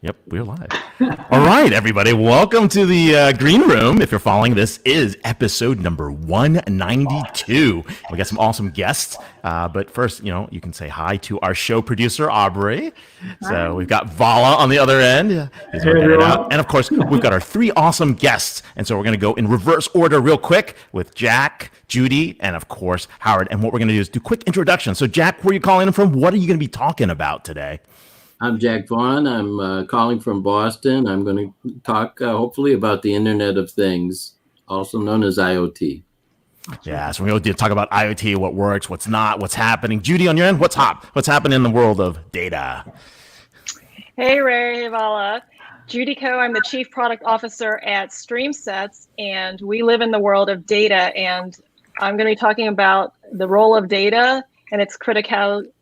Yep, we're live. All right, everybody, welcome to the Green Room. If you're following, this is episode number 192. We got some awesome guests, but first, you can say hi to our show producer, Aubrey. So we've got Vala on the other end. He's working it out. And of course, we've got our three awesome guests. And so we're going to go in reverse order real quick with Jack, Judy, and of course, Howard. And what we're going to do is do quick introductions. So Jack, where are you calling in from? What are you going to be talking about today? I'm Jack Vaughan. I'm calling from Boston. I'm going to talk hopefully about the Internet of Things, also known as IoT. Yeah, so we're going to talk about IoT, what works, what's not, what's happening. Judy, on your end, what's hot? What's happening in the world of data? Hey, Ray. Hey, Vala. Judy Ko. I'm the Chief Product Officer at StreamSets, and we live in the world of data. And I'm going to be talking about the role of data and its criticality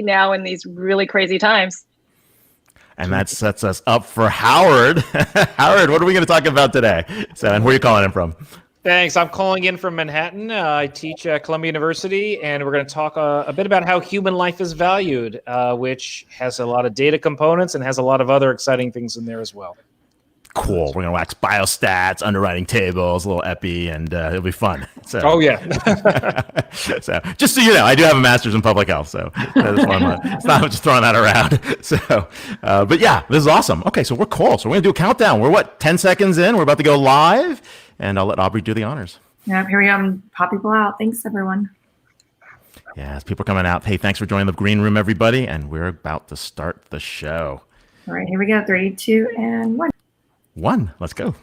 now in these really crazy times. And that sets us up for Howard. Howard, what are we going to talk about today? So, and where are you calling in from? Thanks. I'm calling in from Manhattan. I teach at Columbia University, and we're going to talk a bit about how human life is valued, which has a lot of data components and has a lot of other exciting things in there as well. Cool. We're going to wax biostats, underwriting tables, a little epi, and it'll be fun. So, oh, yeah. So just so you know, I do have a master's in public health, so that's one. It's not just throwing that around. So, but yeah, this is awesome. Okay, so we're cool. So we're going to do a countdown. We're 10 seconds in. We're about to go live, and I'll let Aubrey do the honors. Yeah, here we go. Pop people out. Thanks, everyone. Yeah, as people are coming out, hey, thanks for joining the Green Room, everybody, and we're about to start the show. All right, here we go. 3, 2, and 1. Let's go.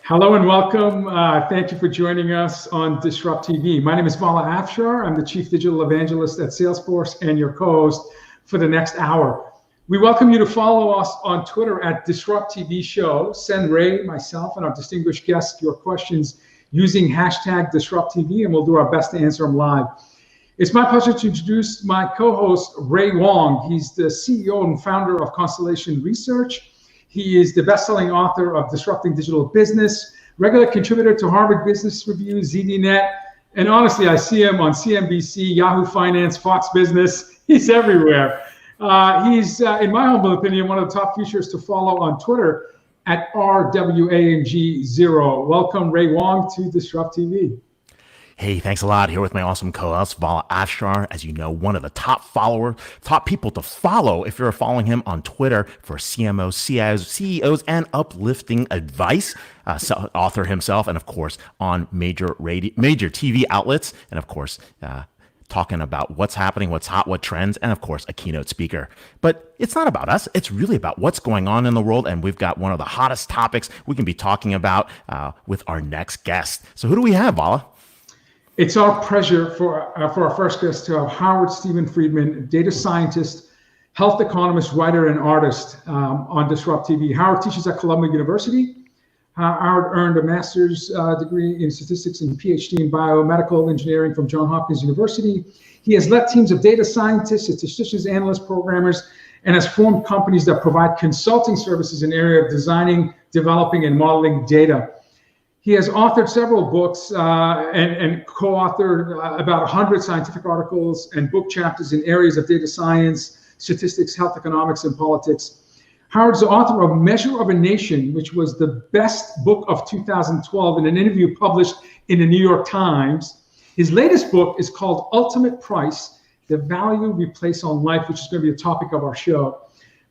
Hello and welcome. Thank you for joining us on DisrupTV. My name is Vala Afshar. I'm the Chief Digital Evangelist at Salesforce and your co-host for the next hour. We welcome you to follow us on Twitter at DisrupTV Show. Send Ray, myself, and our distinguished guests your questions using hashtag DisrupTV, and we'll do our best to answer them live. It's my pleasure to introduce my co-host, Ray Wang. He's the CEO and founder of Constellation Research. He is the best-selling author of Disrupting Digital Business, regular contributor to Harvard Business Review, ZDNet, and honestly, I see him on CNBC, Yahoo Finance, Fox Business. He's everywhere. He's, in my humble opinion, one of the top features to follow on Twitter at RWANG0. Welcome, Ray Wang, to DisrupTV. Hey, thanks a lot. Here with my awesome co-host, Vala Afshar. As you know, one of the top people to follow if you're following him on Twitter for CMOs, CIOs, CEOs, and uplifting advice. Author himself, and of course, on major TV outlets, and of course, talking about what's happening, what's hot, what trends, and of course, a keynote speaker. But it's not about us. It's really about what's going on in the world, and we've got one of the hottest topics we can be talking about with our next guest. So who do we have, Vala? It's our pleasure for our first guest to have Howard Steven Friedman, data scientist, health economist, writer, and artist on DisrupTV. Howard teaches at Columbia University. Howard earned a master's degree in statistics and PhD in biomedical engineering from Johns Hopkins University. He has led teams of data scientists, statisticians, analysts, programmers, and has formed companies that provide consulting services in the area of designing, developing, and modeling data. He has authored several books and co-authored about 100 scientific articles and book chapters in areas of data science, statistics, health economics, and politics. Howard's the author of Measure of a Nation, which was the best book of 2012 in an interview published in the New York Times. His latest book is called Ultimate Price, The Value We Place on Life, which is going to be a topic of our show.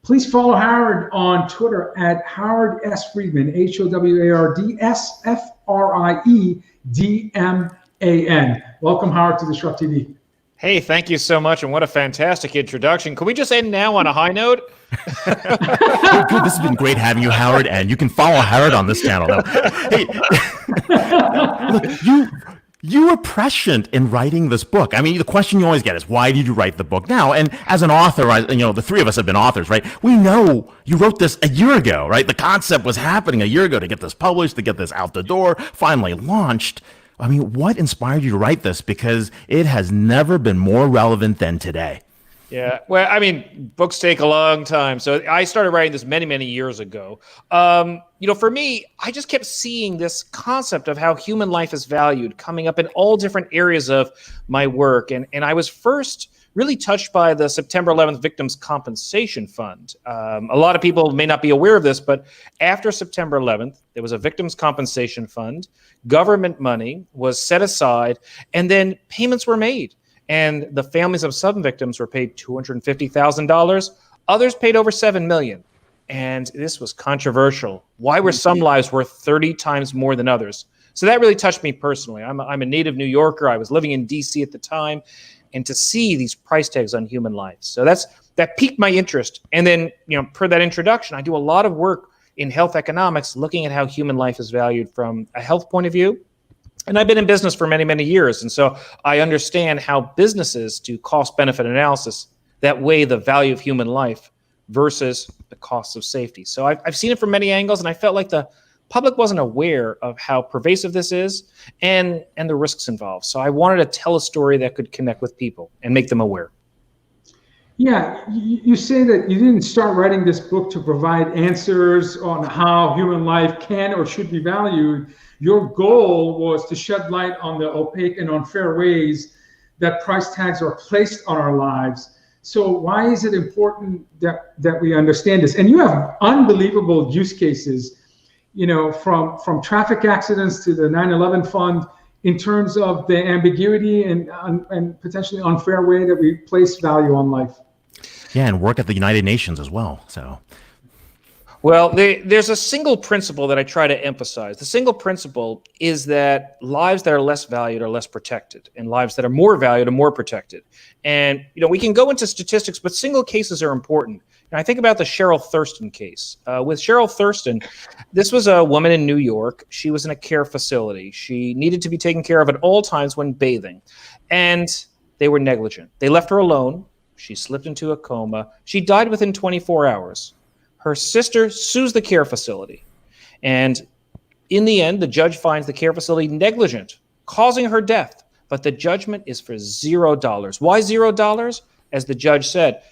Please follow Howard on Twitter at Howard S. Friedman, HOWARDSFRIEDMAN. Welcome, Howard, to DisrupTV. Hey, thank you so much, and what a fantastic introduction. Can we just end now on a high note? Good. This has been great having you, Howard, and you can follow Howard on this channel. Now, hey, look, you were prescient in writing this book. I mean, the question you always get is, why did you write the book now? And as an author, the three of us have been authors, right? We know you wrote this a year ago, right? The concept was happening a year ago to get this published, to get this out the door, finally launched. I mean, what inspired you to write this? Because it has never been more relevant than today. Yeah, well, I mean, books take a long time. So I started writing this many, many years ago. For me, I just kept seeing this concept of how human life is valued coming up in all different areas of my work. And I was first really touched by the September 11th Victims Compensation Fund. A lot of people may not be aware of this, but after September 11th, there was a Victims Compensation Fund. Government money was set aside, and then payments were made. And the families of some victims were paid $250,000. Others paid over $7 million. And this was controversial. Why were some lives worth 30 times more than others? So that really touched me personally. I'm a native New Yorker. I was living in DC at the time, and to see these price tags on human lives. So that piqued my interest. And then, per that introduction, I do a lot of work in health economics, looking at how human life is valued from a health point of view. And I've been in business for many, many years. And so I understand how businesses do cost-benefit analysis that weigh the value of human life versus the costs of safety. So I've seen it from many angles, and I felt like the public wasn't aware of how pervasive this is and the risks involved. So I wanted to tell a story that could connect with people and make them aware. Yeah, you say that you didn't start writing this book to provide answers on how human life can or should be valued. Your goal was to shed light on the opaque and unfair ways that price tags are placed on our lives. So why is it important that we understand this? And you have unbelievable use cases, from traffic accidents to the 9/11 fund, in terms of the ambiguity and potentially unfair way that we place value on life. Yeah, and work at the United Nations as well. So, well, there's a single principle that I try to emphasize. The single principle is that lives that are less valued are less protected, and lives that are more valued are more protected. And we can go into statistics, but single cases are important. And I think about the Cheryl Thurston case. With Cheryl Thurston, this was a woman in New York. She was in a care facility. She needed to be taken care of at all times when bathing. And they were negligent. They left her alone. She slipped into a coma. She died within 24 hours. Her sister sues the care facility. And in the end, the judge finds the care facility negligent, causing her death. But the judgment is for $0. Why $0? As the judge said,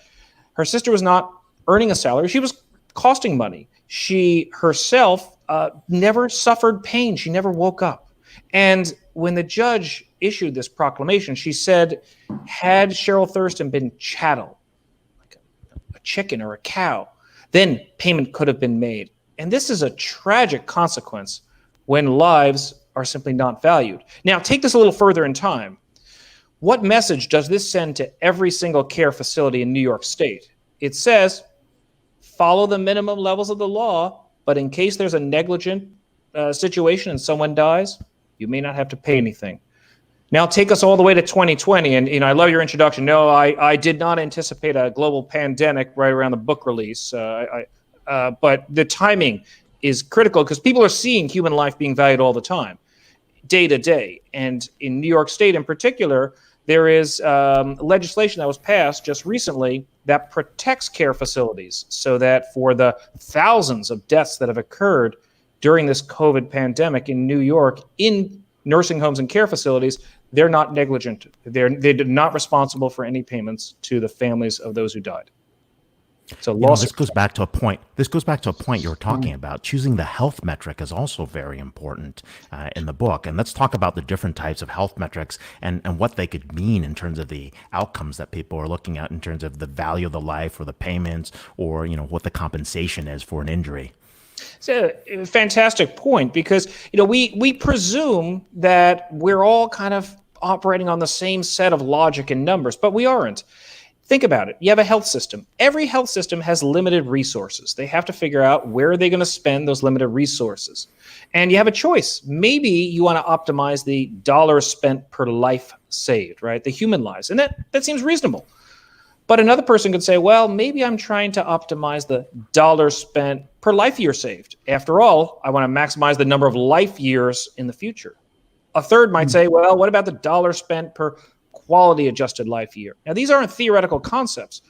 her sister was not earning a salary. She was costing money. She herself never suffered pain. She never woke up. And when the judge issued this proclamation, she said, had Cheryl Thurston been chattel, like a chicken or a cow, then payment could have been made. And this is a tragic consequence when lives are simply not valued. Now, take this a little further in time. What message does this send to every single care facility in New York State? It says, follow the minimum levels of the law, but in case there's a negligent situation and someone dies, you may not have to pay anything. Now take us all the way to 2020, and I love your introduction. No, I did not anticipate a global pandemic right around the book release, but the timing is critical because people are seeing human life being valued all the time, day to day. And in New York State in particular, there is legislation that was passed just recently that protects care facilities so that for the thousands of deaths that have occurred during this COVID pandemic in New York in nursing homes and care facilities, they're not negligent. They're not responsible for any payments to the families of those who died. So this goes back to a point. This goes back to a point you were talking about. Choosing the health metric is also very important in the book. And let's talk about the different types of health metrics and what they could mean in terms of the outcomes that people are looking at in terms of the value of the life or the payments or what the compensation is for an injury. It's a fantastic point because we presume that we're all kind of operating on the same set of logic and numbers, but we aren't. Think about it. You have a health system. Every health system has limited resources. They have to figure out where are they going to spend those limited resources. And you have a choice. Maybe you want to optimize the dollars spent per life saved, right? The human lives. And that seems reasonable. But another person could say, well, maybe I'm trying to optimize the dollars spent per life year saved. After all, I want to maximize the number of life years in the future. A third might say, well, what about the dollars spent per quality adjusted life year? Now, these aren't theoretical concepts.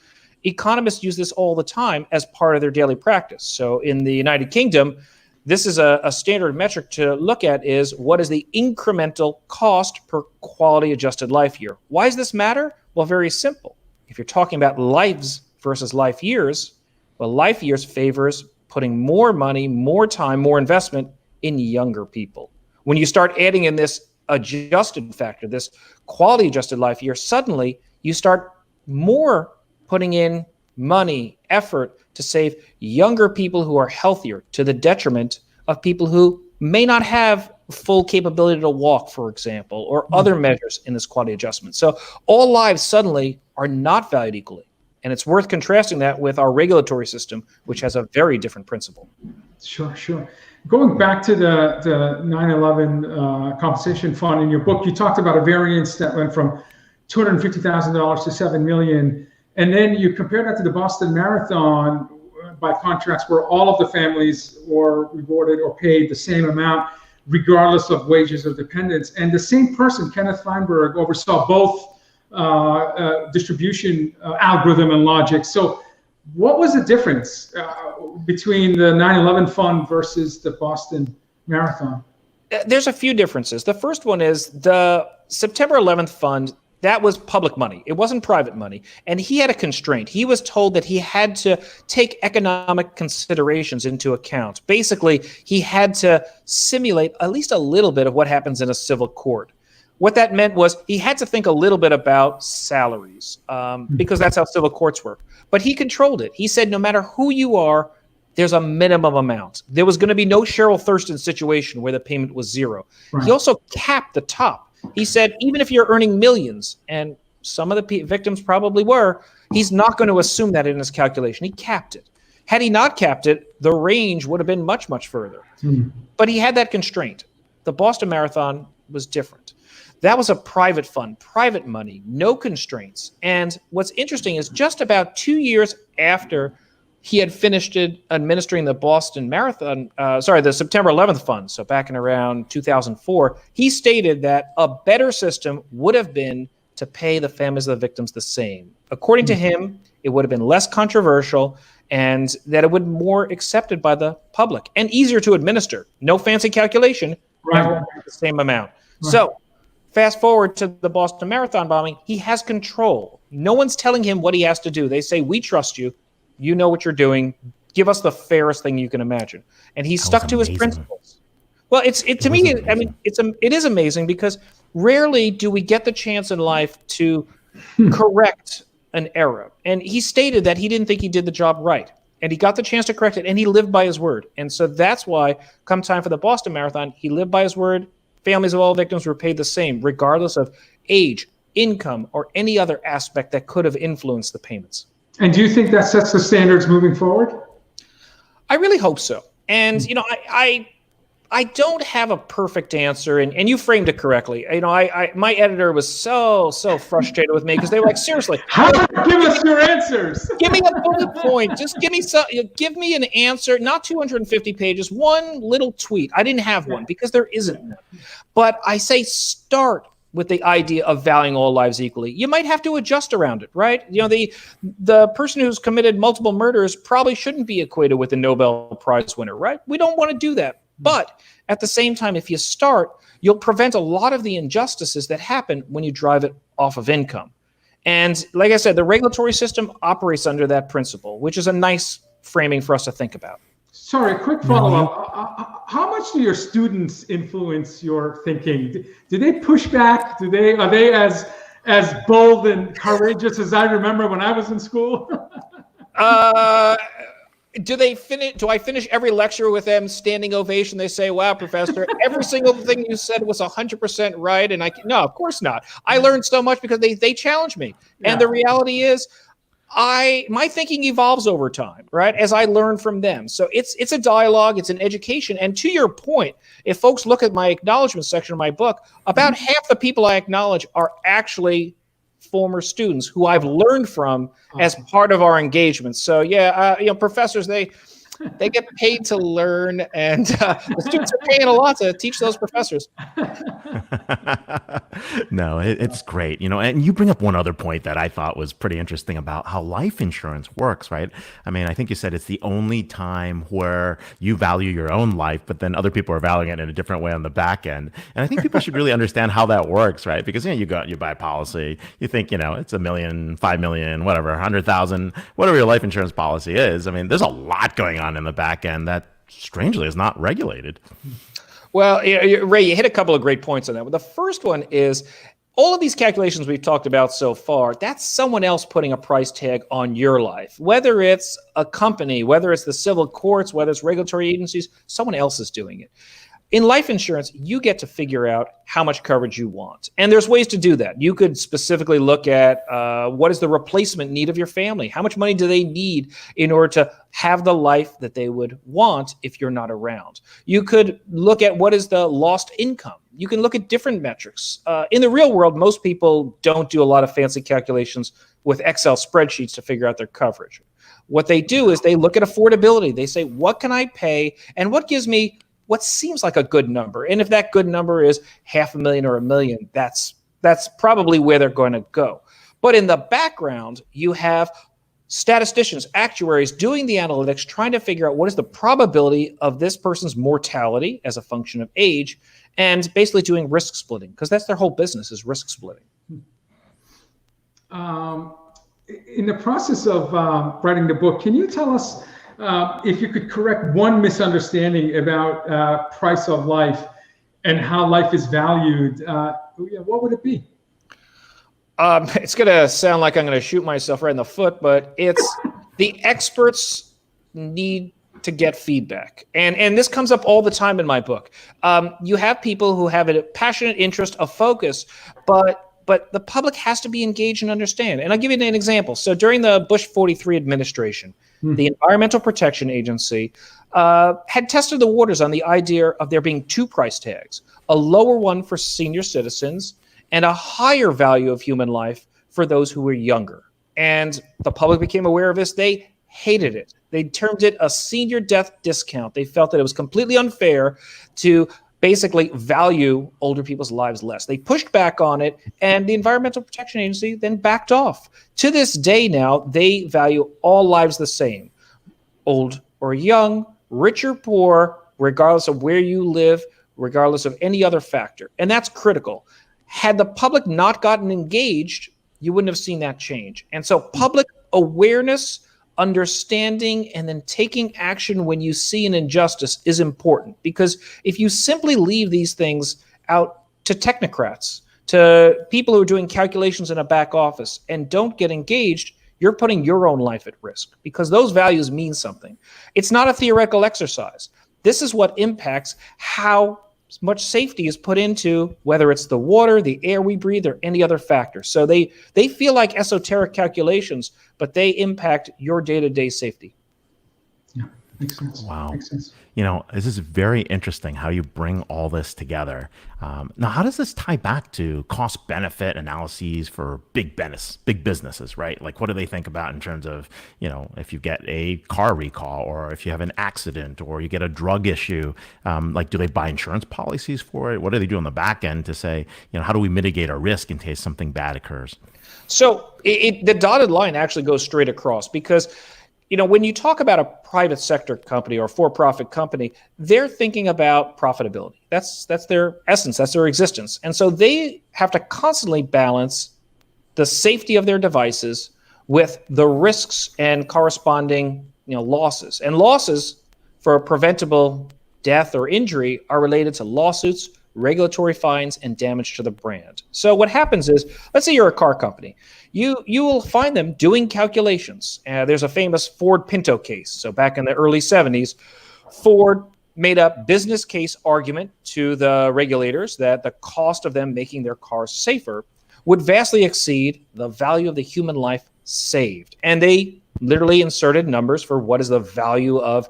Economists use this all the time as part of their daily practice. So in the United Kingdom, this is a standard metric to look at is what is the incremental cost per quality adjusted life year? Why does this matter? Well, very simple. If you're talking about lives versus life years, well, life years favors putting more money, more time, more investment in younger people. When you start adding in this adjusted factor, this quality adjusted life year, suddenly you start more putting in money, effort to save younger people who are healthier to the detriment of people who may not have full capability to walk, for example, or other measures in this quality adjustment. So all lives suddenly are not valued equally. And it's worth contrasting that with our regulatory system, which has a very different principle. Sure. Going back to the 9/11 compensation fund, in your book, you talked about a variance that went from $250,000 to $7 million. And then you compared that to the Boston Marathon by contracts where all of the families were rewarded or paid the same amount, regardless of wages or dependents. And the same person, Kenneth Feinberg, oversaw both distribution algorithm and logic. So what was the difference between the 9/11 fund versus the Boston Marathon? There's a few differences. The first one is the September 11th fund. That was public money. It wasn't private money. And he had a constraint. He was told that he had to take economic considerations into account. Basically, he had to simulate at least a little bit of what happens in a civil court. What that meant was he had to think a little bit about salaries because that's how civil courts work. But he controlled it. He said, no matter who you are, there's a minimum amount. There was going to be no Cheryl Thurston situation where the payment was zero. Right. He also capped the top. He said, even if you're earning millions, and some of the victims probably were, he's not going to assume that in his calculation. He capped it. Had he not capped it, the range would have been much, much further. But he had that constraint. The Boston Marathon was different. That was a private fund, private money, no constraints. And what's interesting is just about 2 years after he had finished administering the Boston Marathon, the September 11th fund, so back in around 2004, he stated that a better system would have been to pay the families of the victims the same. According to him, it would have been less controversial and that it would be more accepted by the public and easier to administer. No fancy calculation, right. The same amount. Right. So fast forward to the Boston Marathon bombing, he has control. No one's telling him what he has to do. They say, we trust you. You know what you're doing. Give us the fairest thing you can imagine. And he stuck to his principles. Well, it is amazing because rarely do we get the chance in life to correct an error. And he stated that he didn't think he did the job right. And he got the chance to correct it, and he lived by his word. And so that's why, come time for the Boston Marathon, he lived by his word. Families of all victims were paid the same, regardless of age, income, or any other aspect that could have influenced the payments. And do you think that sets the standards moving forward? I really hope so. And, I don't have a perfect answer, and you framed it correctly. My editor was so frustrated with me because they were like, seriously, give us your answers. Give me a bullet point. Just give me an answer, not 250 pages, one little tweet. I didn't have one because there isn't one. But I say start with the idea of valuing all lives equally. You might have to adjust around it, right? The person who's committed multiple murders probably shouldn't be equated with a Nobel Prize winner, right? We don't want to do that. But at the same time, if you start, you'll prevent a lot of the injustices that happen when you drive it off of income. And like I said, the regulatory system operates under that principle, which is a nice framing for us to think about. Sorry, quick follow-up. How much do your students influence your thinking? Do they push back? Are they as bold and courageous as I remember when I was in school? Do I finish every lecture with them standing ovation? They say, wow, professor, every single thing you said was 100% right. And no, of course not. I learned so much because they challenge me. Yeah. And the reality is my thinking evolves over time, right? As I learn from them. So it's a dialogue, it's an education. And to your point, if folks look at my acknowledgement section of my book, about half the people I acknowledge are actually former students who I've learned from as part of our engagement. So professors, they get paid to learn, and the students are paying a lot to teach those professors. No, it's great. And you bring up one other point that I thought was pretty interesting about how life insurance works, right? I mean, I think you said it's the only time where you value your own life, but then other people are valuing it in a different way on the back end. And I think people should really understand how that works, right? Because, you buy a policy, you think, it's $1 million, 5 million, whatever, 100,000, whatever your life insurance policy is. I mean, there's a lot going on in the back end that strangely is not regulated. Well, Ray, you hit a couple of great points on that. The first one is all of these calculations we've talked about so far, that's someone else putting a price tag on your life. Whether it's a company, whether it's the civil courts, whether it's regulatory agencies, someone else is doing it. In life insurance, you get to figure out how much coverage you want. And there's ways to do that. You could specifically look at what is the replacement need of your family? How much money do they need in order to have the life that they would want if you're not around? You could look at what is the lost income. You can look at different metrics. In the real world, most people don't do a lot of fancy calculations with Excel spreadsheets to figure out their coverage. What they do is they look at affordability. They say, what can I pay? And what gives me what seems like a good number? And if that good number is $500,000 or $1 million, that's probably where they're going to go. But in the background, you have statisticians, actuaries doing the analytics, trying to figure out what is the probability of this person's mortality as a function of age, and basically doing risk splitting, because that's their whole business, is risk splitting. In the process of writing the book, can you tell us if you could correct one misunderstanding about price of life and how life is valued, what would it be? It's going to sound like I'm going to shoot myself right in the foot, but it's the experts need to get feedback. And this comes up all the time in my book. You have people who have a passionate interest, a focus, but the public has to be engaged and understand. And I'll give you an example. So during the Bush 43 administration, the Environmental Protection Agency had tested the waters on the idea of there being two price tags, a lower one for senior citizens and a higher value of human life for those who were younger. And the public became aware of this. They hated it. They termed it a senior death discount. They felt that it was completely unfair to basically value older people's lives less. They pushed back on it, and the Environmental Protection Agency then backed off. To this day now, they value all lives the same, old or young, rich or poor, regardless of where you live, regardless of any other factor. And that's critical. Had the public not gotten engaged, you wouldn't have seen that change. And so public awareness, understanding, and then taking action when you see an injustice is important, because if you simply leave these things out to technocrats, to people who are doing calculations in a back office and don't get engaged, you're putting your own life at risk, because those values mean something. It's not a theoretical exercise. This is what impacts how much safety is put into whether it's the water, the air we breathe, or any other factor. So they feel like esoteric calculations, but they impact your day-to-day safety. Yeah, makes sense. Wow. Makes sense. You know, this is very interesting how you bring all this together. Now, how does this tie back to cost-benefit analyses for big businesses, right? Like, what do they think about in terms of, you know, if you get a car recall, or if you have an accident, or you get a drug issue? Like, do they buy insurance policies for it? What do they do on the back end to say, you know, how do we mitigate our risk in case something bad occurs? So the dotted line actually goes straight across, because you know, when you talk about a private sector company or for-profit company, they're thinking about profitability. That's their essence, that's their existence. And so they have to constantly balance the safety of their devices with the risks and corresponding, you know, losses. And losses for a preventable death or injury are related to lawsuits, regulatory fines, and damage to the brand. So what happens is, let's say you're a car company. You will find them doing calculations. There's a famous Ford Pinto case. So back in the early 70s, Ford made a business case argument to the regulators that the cost of them making their cars safer would vastly exceed the value of the human life saved. And they literally inserted numbers for what is the value of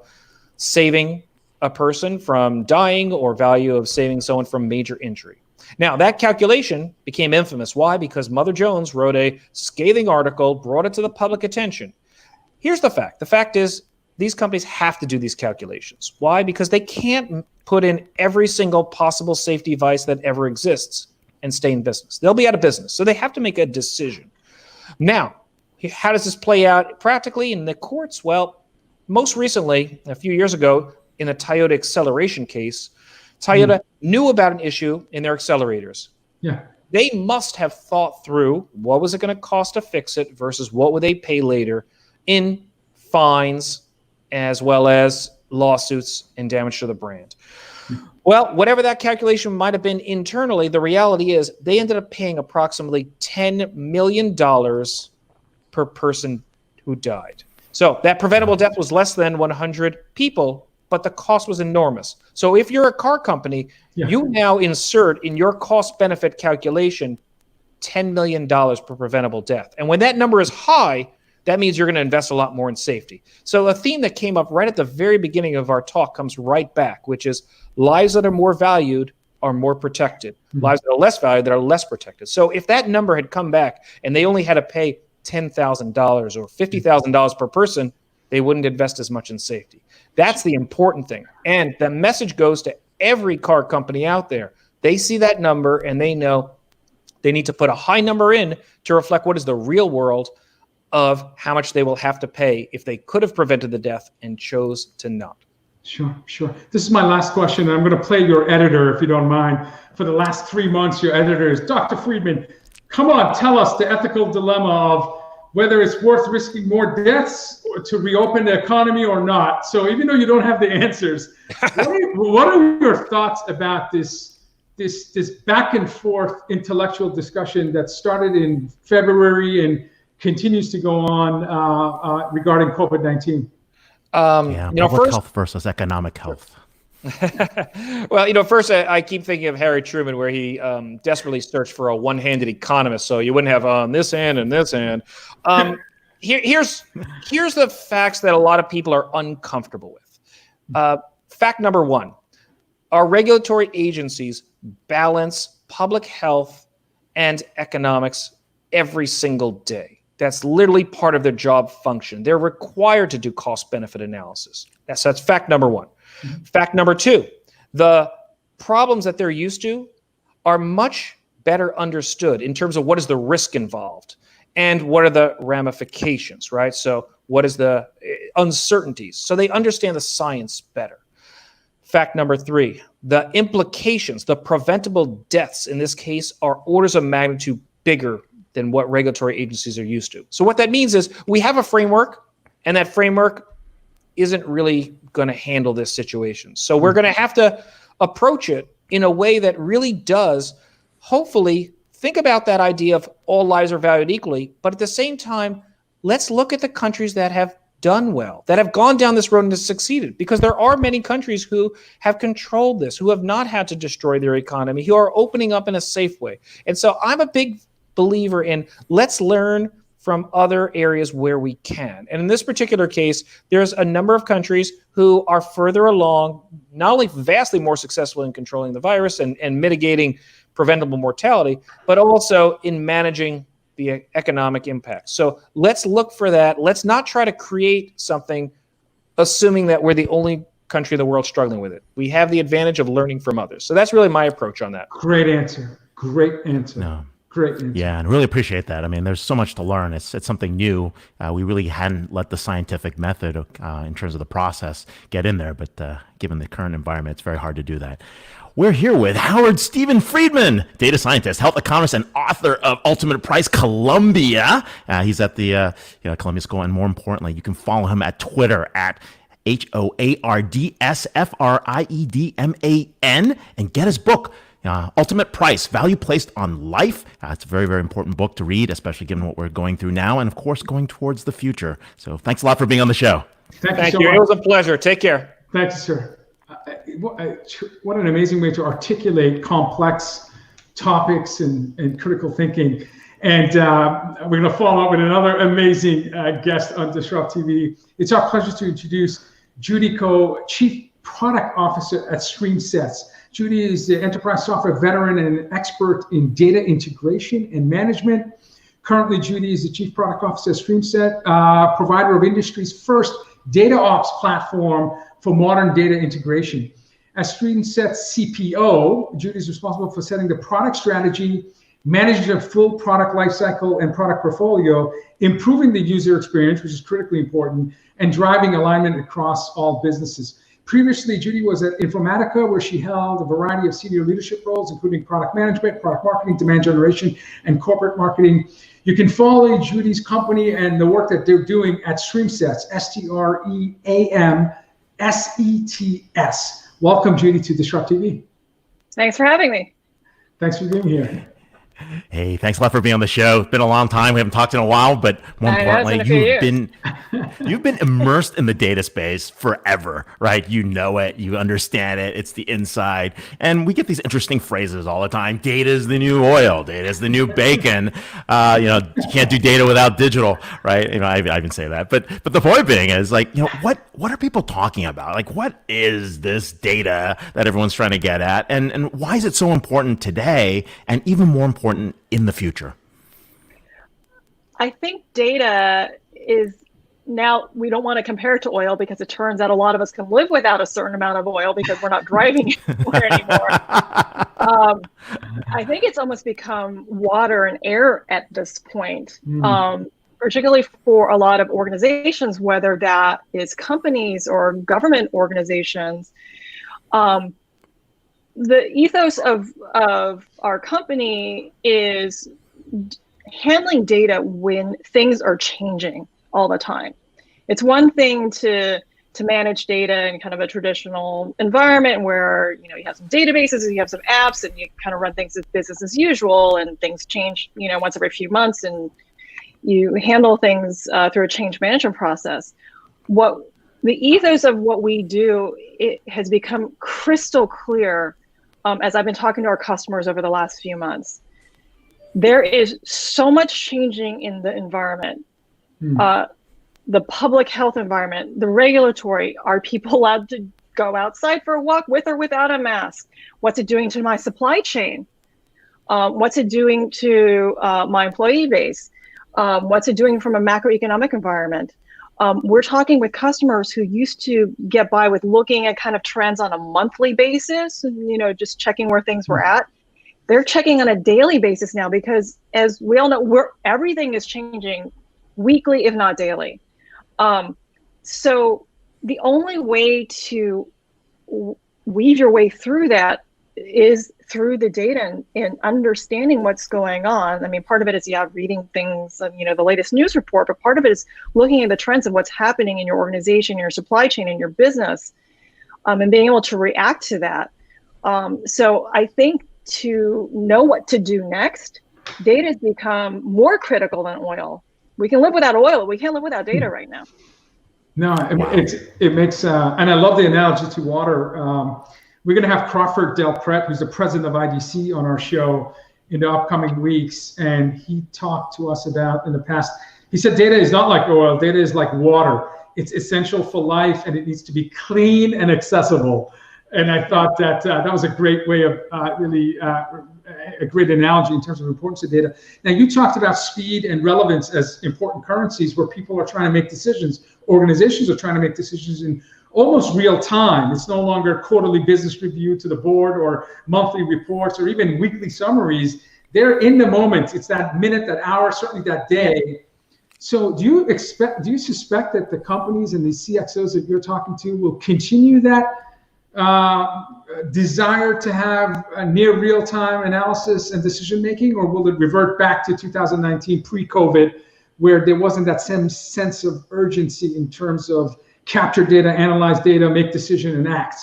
saving a person from dying or value of saving someone from major injury. Now, that calculation became infamous. Why? Because Mother Jones wrote a scathing article, brought it to the public attention. Here's the fact. The fact is, these companies have to do these calculations. Why? Because they can't put in every single possible safety device that ever exists and stay in business. They'll be out of business. So they have to make a decision. Now, how does this play out practically in the courts? Well, most recently, a few years ago, in a Toyota acceleration case, Toyota knew about an issue in their accelerators. Yeah. They must have thought through what was it going to cost to fix it versus what would they pay later in fines as well as lawsuits and damage to the brand. Well, whatever that calculation might have been internally, the reality is they ended up paying approximately $10 million per person who died. So that preventable death was less than 100 people, but the cost was enormous. So if you're a car company, you now insert in your cost benefit calculation $10 million per preventable death. And when that number is high, that means you're going to invest a lot more in safety. So a theme that came up right at the very beginning of our talk comes right back, which is lives that are more valued are more protected. Lives that are less valued that are less protected. So if that number had come back and they only had to pay $10,000 or $50,000 per person, they wouldn't invest as much in safety. That's the important thing. And the message goes to every car company out there. They see that number and they know they need to put a high number in to reflect what is the real world of how much they will have to pay if they could have prevented the death and chose to not. Sure. This is my last question, and I'm going to play your editor, if you don't mind. For the last 3 months, your editor is, Dr. Friedman, come on, tell us the ethical dilemma of whether it's worth risking more deaths to reopen the economy or not. So even though you don't have the answers, what are your thoughts about this back and forth intellectual discussion that started in February and continues to go on regarding COVID-19? Public health versus economic health. Well, first I keep thinking of Harry Truman, where he desperately searched for a one-handed economist, so you wouldn't have on this hand and this hand. Here's the facts that a lot of people are uncomfortable with. Fact number one: our regulatory agencies balance public health and economics every single day. That's literally part of their job function. They're required to do cost-benefit analysis. That's fact number one. Fact number two, the problems that they're used to are much better understood in terms of what is the risk involved and what are the ramifications, right? So what is the uncertainties? So they understand the science better. Fact number three, the implications, the preventable deaths in this case are orders of magnitude bigger than what regulatory agencies are used to. So what that means is we have a framework, and that framework isn't really going to handle this situation. So we're going to have to approach it in a way that really does, hopefully, think about that idea of all lives are valued equally, but at the same time, let's look at the countries that have done well, that have gone down this road and have succeeded, because there are many countries who have controlled this, who have not had to destroy their economy, who are opening up in a safe way. And so I'm a big believer in let's learn from other areas where we can. And in this particular case, there's a number of countries who are further along, not only vastly more successful in controlling the virus and mitigating preventable mortality, but also in managing the economic impact. So let's look for that. Let's not try to create something assuming that we're the only country in the world struggling with it. We have the advantage of learning from others. So that's really my approach on that. Great answer. No. Great answer. Yeah, and really appreciate that. I mean, there's so much to learn. It's something new. We really hadn't let the scientific method in terms of the process get in there, but given the current environment, it's very hard to do that. We're here with Howard Steven Friedman, data scientist, health economist, and author of Ultimate Price Columbia. He's at the Columbia School, and more importantly, you can follow him at Twitter at HOARDSFRIEDMAN and get his book, Ultimate Price, Value Placed on Life. It's a very, very important book to read, especially given what we're going through now and, of course, going towards the future. So thanks a lot for being on the show. Thank you. It was a pleasure. Take care. Thank you, sir. What an amazing way to articulate complex topics and critical thinking. And we're going to follow up with another amazing guest on DisrupTV. It's our pleasure to introduce Judy Ko, Chief Product Officer at StreamSets. Judy is the enterprise software veteran and expert in data integration and management. Currently, Judy is the Chief Product Officer at StreamSets, provider of industry's first data ops platform for modern data integration. As StreamSets CPO, Judy is responsible for setting the product strategy, managing a full product lifecycle and product portfolio, improving the user experience, which is critically important, and driving alignment across all businesses. Previously, Judy was at Informatica, where she held a variety of senior leadership roles, including product management, product marketing, demand generation, and corporate marketing. You can follow Judy's company and the work that they're doing at StreamSets, StreamSets, Welcome, Judy, to DisrupTV. Thanks for having me. Thanks for being here. Hey, thanks a lot for being on the show. It's been a long time. We haven't talked in a while, but more importantly, you've been immersed in the data space forever, right? You know it, you understand it. It's the inside. And we get these interesting phrases all the time. Data is the new oil. Data is the new bacon. You can't do data without digital, right? I even say that. But the point being is what are people talking about? Like, what is this data that everyone's trying to get at? And why is it so important today and even more important in the future? I think data is now, we don't want to compare it to oil because it turns out a lot of us can live without a certain amount of oil because we're not driving anymore. I think it's almost become water and air at this point, particularly for a lot of organizations, whether that is companies or government organizations. The ethos of our company is handling data when things are changing all the time. It's one thing to manage data in kind of a traditional environment where you have some databases and you have some apps and you kind of run things as business as usual, and things change once every few months, and you handle things through a change management process. What the ethos of what we do, it has become crystal clear as I've been talking to our customers over the last few months. There is so much changing in the environment, the public health environment, the regulatory. Are people allowed to go outside for a walk with or without a mask? What's it doing to my supply chain? What's it doing to my employee base? What's it doing from a macroeconomic environment? We're talking with customers who used to get by with looking at kind of trends on a monthly basis, and, just checking where things were at. They're checking on a daily basis now because, as we all know, everything is changing weekly, if not daily. So the only way to weave your way through that is through the data and understanding what's going on. I mean, part of it is, reading things, the latest news report, but part of it is looking at the trends of what's happening in your organization, your supply chain, and your business, and being able to react to that. So I think to know what to do next, data has become more critical than oil. We can live without oil. We can't live without data right now. No, it makes, and I love the analogy to water. We're going to have Crawford Del Pret, who's the president of IDC, on our show in the upcoming weeks. And he talked to us about, in the past, he said data is not like oil, data is like water. It's essential for life, and it needs to be clean and accessible. And I thought that that was a great way of a great analogy in terms of importance of data. Now, you talked about speed and relevance as important currencies where people are trying to make decisions. Organizations are trying to make decisions in almost real time. It's no longer quarterly business review to the board or monthly reports or even weekly summaries. They're in the moment. It's that minute, that hour, certainly that day. So do you suspect that the companies and the CXOs that you're talking to will continue that desire to have a near real-time analysis and decision-making, or will it revert back to 2019 pre-COVID, where there wasn't that same sense of urgency in terms of capture data, analyze data, make decision, and act?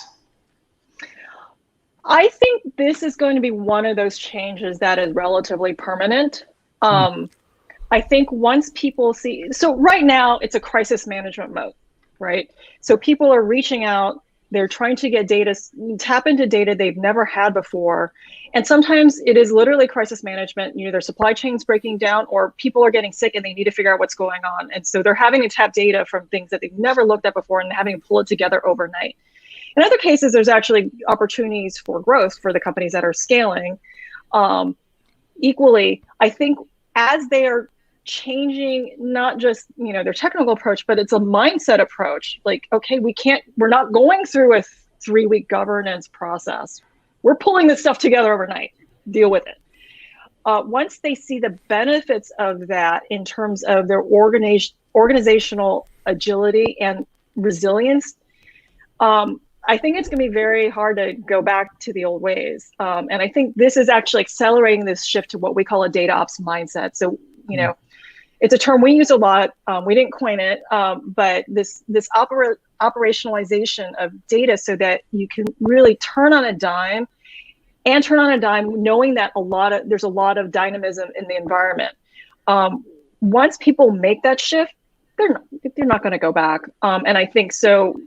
I think this is going to be one of those changes that is relatively permanent. I think once people see, so right now it's a crisis management mode, right? So people are reaching out, they're trying to get data, tap into data they've never had before. And sometimes it is literally crisis management. Their supply chain's breaking down, or people are getting sick and they need to figure out what's going on. And so they're having to tap data from things that they've never looked at before and having to pull it together overnight. In other cases, there's actually opportunities for growth for the companies that are scaling. Equally, I think as they are changing not just their technical approach, but it's a mindset approach. Like, okay, we're not going through a 3-week governance process. We're pulling this stuff together overnight. Deal with it. Once they see the benefits of that in terms of their organizational agility and resilience, I think it's going to be very hard to go back to the old ways. And I think this is actually accelerating this shift to what we call a data ops mindset. So, it's a term we use a lot. We didn't coin it, but this operationalization of data so that you can really turn on a dime knowing that there's a lot of dynamism in the environment. Once people make that shift, they're not going to go back. And I think so,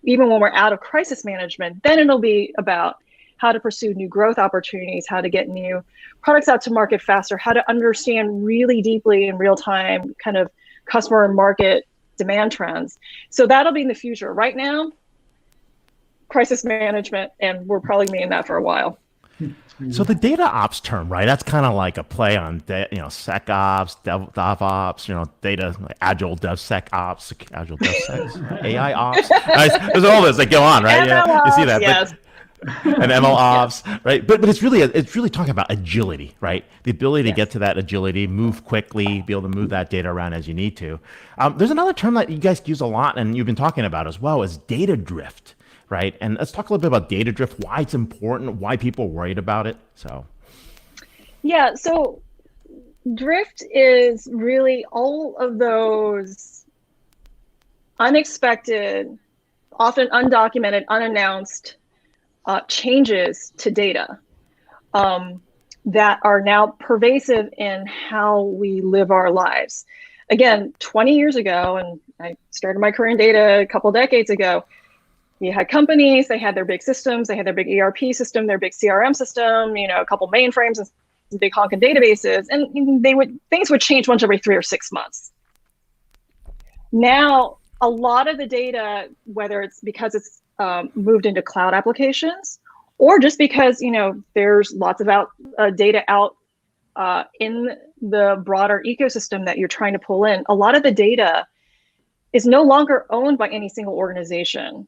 even when we're out of crisis management, then it'll be about how to pursue new growth opportunities, how to get new products out to market faster, how to understand really deeply in real time kind of customer and market demand trends. So that'll be in the future. Right now, crisis management, and we're probably meaning that for a while. So the data ops term, right? That's kind of like a play on, SecOps, DevOps, data, agile DevSecOps, agile DevSec, AI ops. Right? There's all this that go on, right? ML you see that, yes. And ML ops, right? But it's really talking about agility, right? The ability to get to that agility, move quickly, be able to move that data around as you need to. There's another term that you guys use a lot, and you've been talking about as well, is data drift. Right. And let's talk a little bit about data drift, why it's important, why people are worried about it. So drift is really all of those unexpected, often undocumented, unannounced changes to data that are now pervasive in how we live our lives. Again, 20 years ago, and I started my career in data a couple decades ago, you had companies, they had their big systems, they had their big ERP system, their big CRM system, a couple mainframes and big honking databases, and things would change once every 3 or 6 months. Now, a lot of the data, whether it's because it's moved into cloud applications, or just because there's lots of data out in the broader ecosystem that you're trying to pull in, a lot of the data is no longer owned by any single organization.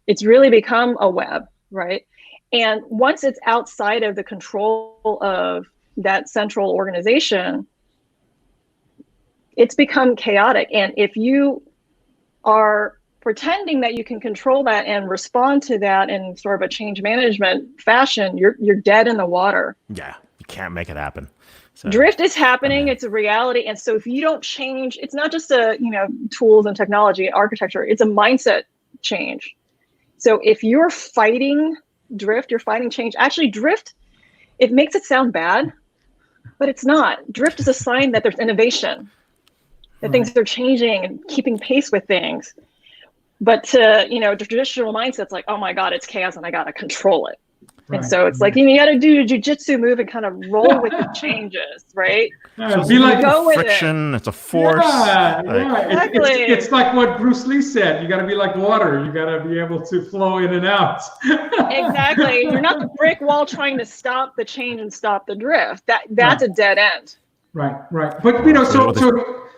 It's really become a web, right? And once it's outside of the control of that central organization, it's become chaotic. And if you are pretending that you can control that and respond to that in sort of a change management fashion, you're dead in the water. Yeah, you can't make it happen. So, drift is happening. It's a reality. And so if you don't change, it's not just tools and technology, architecture, it's a mindset change. So if you're fighting drift, you're fighting change. Actually, drift, it makes it sound bad, but it's not. Drift is a sign that there's innovation, that things are changing and keeping pace with things. But the traditional mindset's like, oh my God, it's chaos and I got to control it. And so it's like, you got to do a jujitsu move and kind of roll with the changes, right? So be like friction, it's a force. Yeah, Exactly. It's like what Bruce Lee said. You got to be like water. You got to be able to flow in and out. Exactly. You're not the brick wall trying to stop the change and stop the drift. That's a dead end. Right. But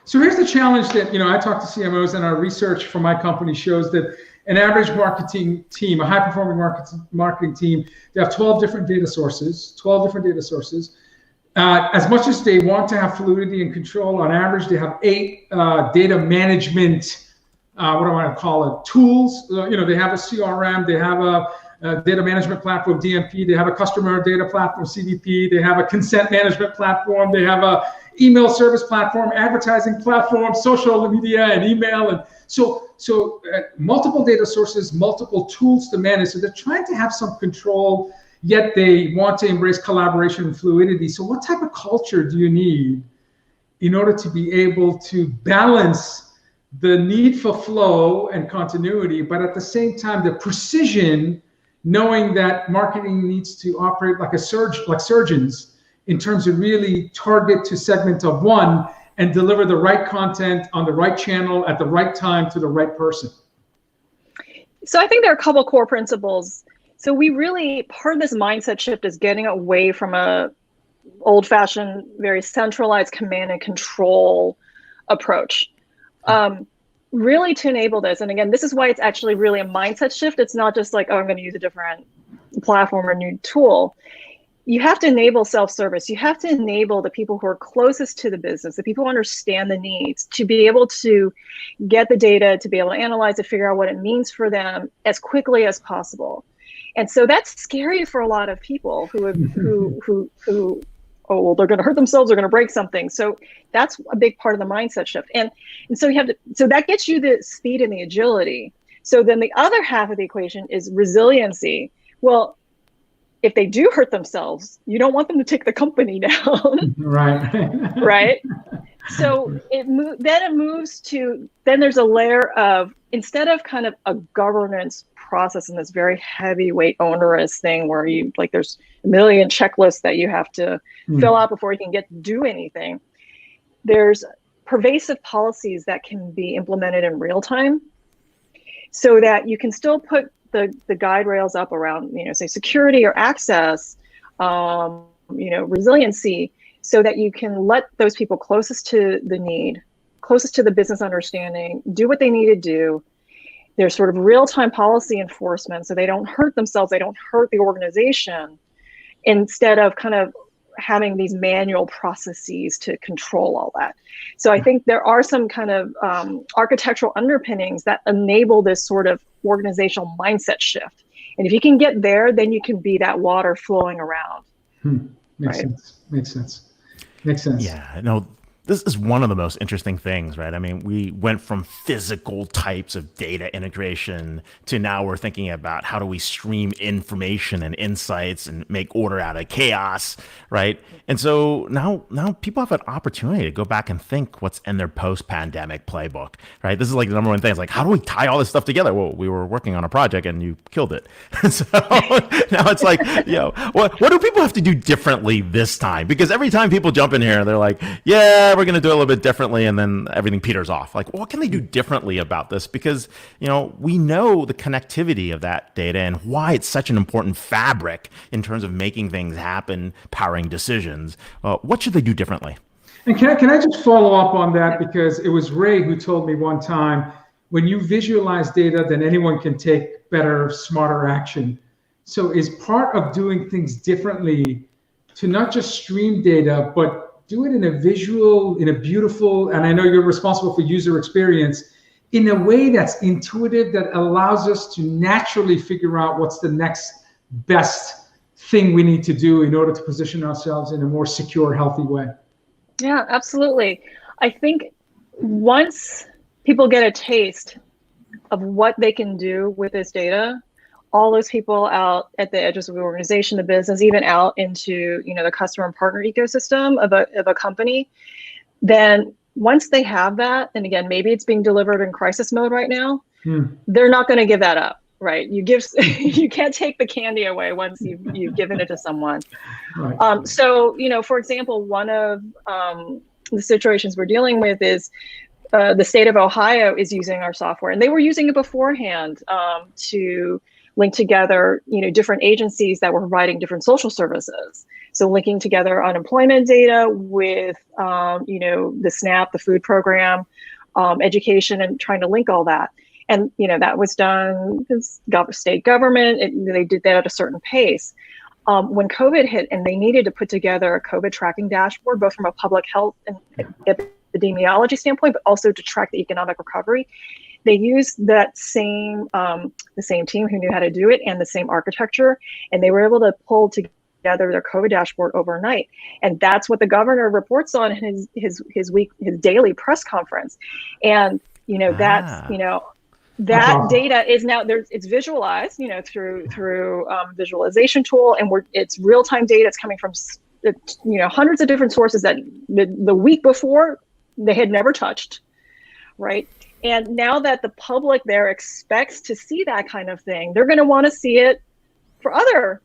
so here's the challenge that I talk to CMOs, and our research from my company shows that an average marketing team, a high-performing marketing team, they have 12 different data sources. As much as they want to have fluidity and control, on average, they have 8 data management, what do I want to call it, tools. They have a CRM, they have a data management platform, DMP, they have a customer data platform, CDP, they have a consent management platform, they have a email service platform, advertising platform, social media, and email, and so multiple data sources, multiple tools to manage. So they're trying to have some control, yet they want to embrace collaboration and fluidity. So what type of culture do you need in order to be able to balance the need for flow and continuity, but at the same time, the precision, knowing that marketing needs to operate like surgeons in terms of really target to segment of one and deliver the right content on the right channel at the right time to the right person? So I think there are a couple core principles. So part of this mindset shift is getting away from a old-fashioned, very centralized command and control approach. Really to enable this, and again, this is why it's actually really a mindset shift. It's not just like, I'm going to use a different platform or new tool. You have to enable self-service. You have to enable the people who are closest to the business, the people who understand the needs, to be able to get the data, to be able to analyze it, figure out what it means for them as quickly as possible. And so that's scary for a lot of people who oh, well, they're going to hurt themselves, they're going to break something. So that's a big part of the mindset shift. And so you have to, so that gets you the speed and the agility. So then the other half of the equation is resiliency. Well, if they do hurt themselves, you don't want them to take the company down. Right. Right. So then it moves to, then there's a layer of, instead of kind of a governance process and this very heavyweight onerous thing where you like, there's a million checklists that you have to fill out before you can get to do anything. There's pervasive policies that can be implemented in real time so that you can still put the guide rails up around, say security or access, resiliency, so that you can let those people closest to the need, closest to the business understanding, do what they need to do. There's sort of real-time policy enforcement so they don't hurt themselves, they don't hurt the organization, instead of kind of having these manual processes to control all that. So I think there are some kind of architectural underpinnings that enable this sort of organizational mindset shift. And if you can get there, then you can be that water flowing around. Makes sense. Yeah, no, this is one of the most interesting things, right? I mean, we went from physical types of data integration to now we're thinking about how do we stream information and insights and make order out of chaos, right? And so now people have an opportunity to go back and think what's in their post-pandemic playbook, right? This is like the number one thing. It's like, how do we tie all this stuff together? Well, we were working on a project and you killed it. So now it's like, what do people have to do differently this time? Because every time people jump in here, they're like, yeah, we're going to do it a little bit differently, and then everything peters off. Like, what can they do differently about this? Because, we know the connectivity of that data and why it's such an important fabric in terms of making things happen, powering decisions. What should they do differently? And can I just follow up on that? Because it was Ray who told me one time, when you visualize data, then anyone can take better, smarter action. So is part of doing things differently to not just stream data, but do it in a visual, in a beautiful, and I know you're responsible for user experience, in a way that's intuitive, that allows us to naturally figure out what's the next best thing we need to do in order to position ourselves in a more secure, healthy way. Yeah, absolutely. I think once people get a taste of what they can do with this data, all those people out at the edges of the organization, the business, even out into the customer and partner ecosystem of a company, then once they have that, and again, maybe it's being delivered in crisis mode right now, they're not going to give that up, right? You can't take the candy away once you've given it to someone. Right. So for example, one of the situations we're dealing with is the state of Ohio is using our software, and they were using it beforehand to link together, different agencies that were providing different social services. So linking together unemployment data with, the SNAP, the food program, education, and trying to link all that. And, that was done, state government, they did that at a certain pace. When COVID hit and they needed to put together a COVID tracking dashboard, both from a public health and epidemiology standpoint, but also to track the economic recovery, they used that the same team who knew how to do it and the same architecture, and they were able to pull together their COVID dashboard overnight. And that's what the governor reports on in his daily press conference. And that data is now it's visualized, through visualization tool, and it's real time data. It's coming from hundreds of different sources that the week before they had never touched, right? And now that the public there expects to see that kind of thing, they're going to want to see it for other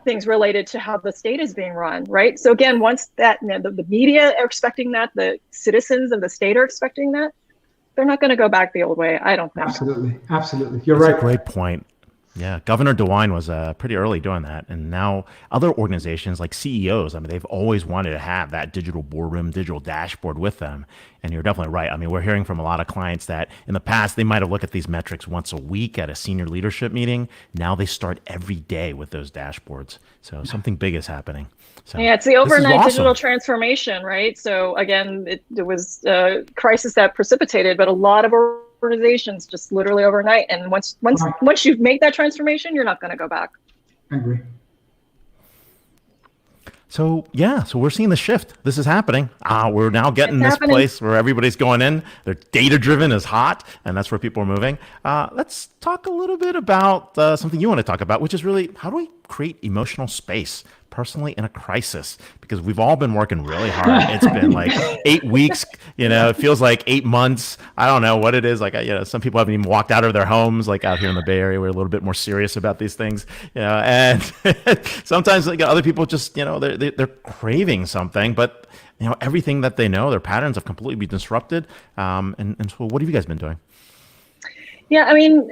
things related to how the state is being run, right? So again, once that the media are expecting that, the citizens of the state are expecting that, they're not going to go back the old way, I don't think. Absolutely. You're That's right. a great point. Yeah, Governor DeWine was pretty early doing that. And now other organizations like CEOs, they've always wanted to have that digital boardroom, digital dashboard with them. And you're definitely right. We're hearing from a lot of clients that in the past, they might have looked at these metrics once a week at a senior leadership meeting. Now they start every day with those dashboards. So something big is happening. So, yeah, it's the overnight digital transformation, right? So again, it was a crisis that precipitated, but a lot of organizations just literally overnight. And once you make that transformation, you're not going to go back. I agree. So we're seeing the shift. This is happening. We're now getting this place where everybody's going in. They're data-driven is hot, and that's where people are moving. Let's talk a little bit about something you want to talk about, which is really how do we create emotional space personally in a crisis? Because we've all been working really hard. It's been like 8 weeks, it feels like 8 months. I don't know what it is. Like, some people haven't even walked out of their homes, like out here in the Bay Area, we're a little bit more serious about these things, and sometimes other people just, they're craving something, but everything that they know, their patterns have completely been disrupted. And so what have you guys been doing? Yeah, I mean,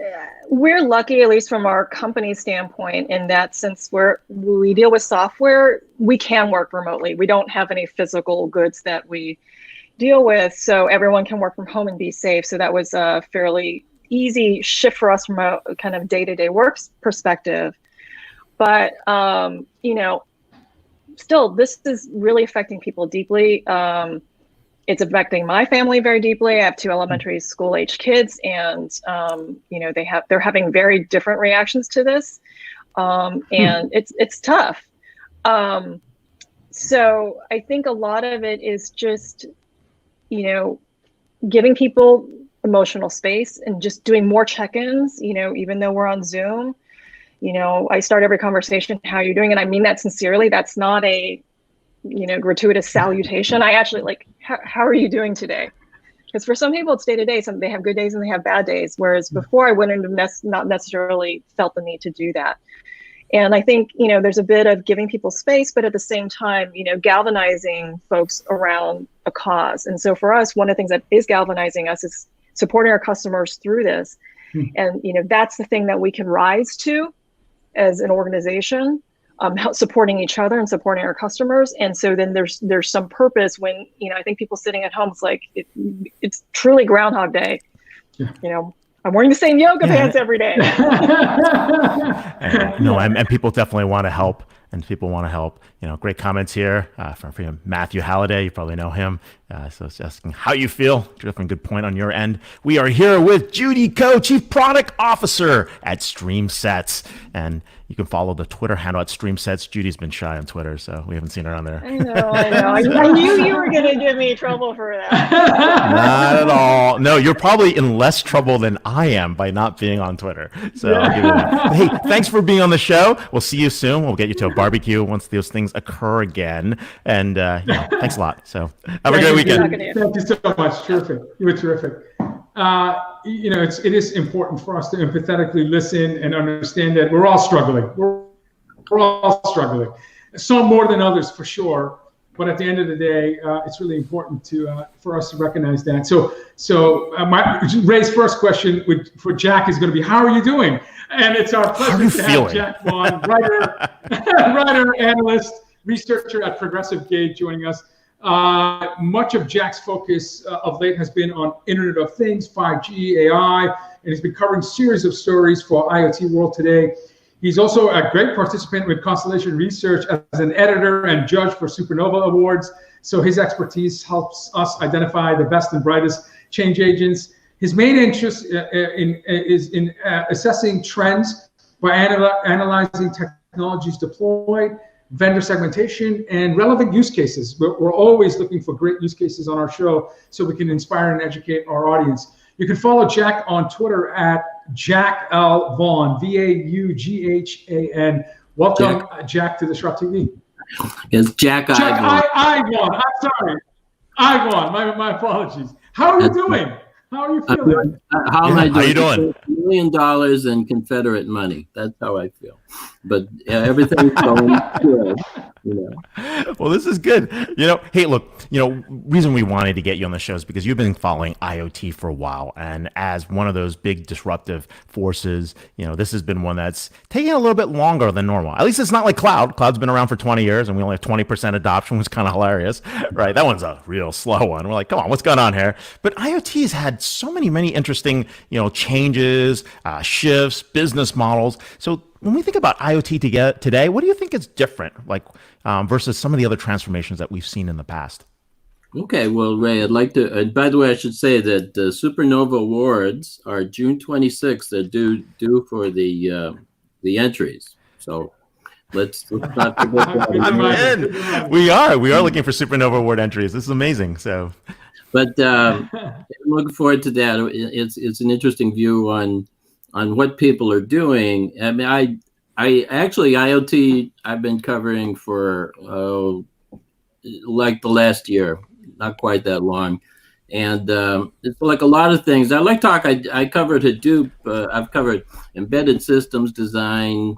we're lucky, at least from our company standpoint, in that since we deal with software, we can work remotely. We don't have any physical goods that we deal with, so everyone can work from home and be safe. So that was a fairly easy shift for us from a kind of day-to-day work perspective. But, still, this is really affecting people deeply. It's affecting my family very deeply. I have 2 elementary school age kids, and they're having very different reactions to this, and it's tough. So I think a lot of it is just giving people emotional space and just doing more check-ins. Even though we're on Zoom, I start every conversation, "How are you doing?" And I mean that sincerely. That's not a gratuitous salutation. I actually how are you doing today? Because for some people it's day to day. Some they have good days and they have bad days. Whereas before I wouldn't have not necessarily felt the need to do that. And I think, there's a bit of giving people space, but at the same time, galvanizing folks around a cause. And so for us, one of the things that is galvanizing us is supporting our customers through this. And, that's the thing that we can rise to as an organization. Supporting each other and supporting our customers. And so then there's some purpose when, I think people sitting at home, it's like, it's truly Groundhog Day. Yeah. I'm wearing the same yoga pants every day. And people definitely want to help. And people want to help. Great comments here from Matthew Halliday. You probably know him. So it's asking how you feel. Definitely a good point on your end. We are here with Judy Ko, Chief Product Officer at StreamSets. And you can follow the Twitter handle at StreamSets. Judy's been shy on Twitter, so we haven't seen her on there. I know. I knew you were going to give me trouble for that. Not at all. No, you're probably in less trouble than I am by not being on Twitter. So I'll give you that. Hey, thanks for being on the show. We'll see you soon. We'll get you to a barbecue once those things occur again. And thanks a lot. So have a great weekend. Thank you so much. Terrific. You were terrific. It is important for us to empathetically listen and understand that we're all struggling. We're all struggling. Some more than others, for sure. But at the end of the day, it's really important for us to recognize that. So Ray's first question for Jack is going to be, how are you doing? And it's our pleasure to have Jack Vaughan, writer, analyst, researcher at Progressive Gauge, joining us. Much of Jack's focus of late has been on Internet of Things, 5G, AI, and he's been covering a series of stories for IoT World Today. He's also a great participant with Constellation Research as an editor and judge for Supernova Awards. So his expertise helps us identify the best and brightest change agents. His main interest is in assessing trends by analyzing technologies deployed, vendor segmentation, and relevant use cases. We're always looking for great use cases on our show so we can inspire and educate our audience. You can follow Jack on Twitter at Jack L. Vaughan, Vaughan. Welcome, Jack, to DisrupTV. It's Jack Vaughan. I'm sorry. Vaughan. My apologies. How are you doing? How are you feeling? How am I doing? How you doing? $1 million in Confederate money. That's how I feel. But everything's going good. Well, this is good. Hey, look, reason we wanted to get you on the show is because you've been following IoT for a while. And as one of those big disruptive forces, this has been one that's taking a little bit longer than normal. At least it's not like cloud. Cloud's been around for 20 years and we only have 20% adoption, which is kind of hilarious, right? That one's a real slow one. We're like, come on, what's going on here? But IoT has had so many interesting, changes, shifts, business models. So when we think about IoT today, what do you think is different, versus some of the other transformations that we've seen in the past? Okay, well, Ray, I'd like to. By the way, I should say that the Supernova Awards are June 26th. They're due for the entries. So Let's not forget that. I'm in. We are looking for supernova award entries. This is amazing. So, but I'm looking forward to that. It's an interesting view on what people are doing. I mean, I actually IoT I've been covering for like the last year, not quite that long. And it's like a lot of things. I like talk. I covered Hadoop. I've covered embedded systems design,